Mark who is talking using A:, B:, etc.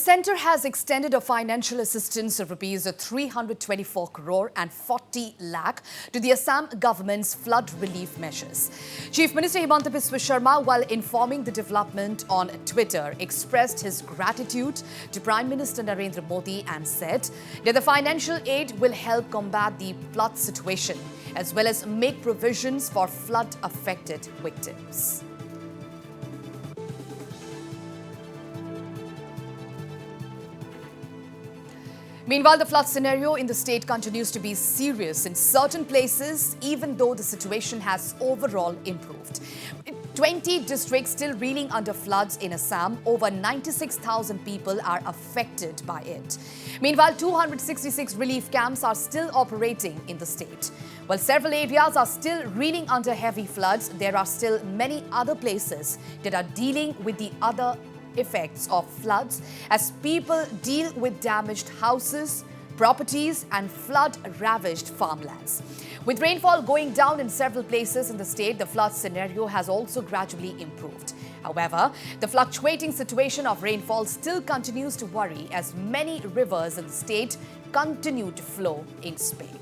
A: centre has extended a financial assistance of rupees 324 crore and 40 lakh to the Assam government's flood relief measures. Chief Minister Himanta Biswa Sharma, while informing the development on Twitter, expressed his gratitude to Prime Minister Narendra Modi and said that the financial aid will help combat the flood situation as well as make provisions for flood-affected victims. Meanwhile, the flood scenario in the state continues to be serious in certain places, even though the situation has overall improved. 20 districts still reeling under floods in Assam. Over 96,000 people are affected by it. Meanwhile, 266 relief camps are still operating in the state. While several areas are still reeling under heavy floods, there are still many other places that are dealing with the other effects of floods as people deal with damaged houses, properties and flood-ravaged farmlands. With rainfall going down in several places in the state, the flood scenario has also gradually improved. However, the fluctuating situation of rainfall still continues to worry as many rivers in the state continue to flow in spate.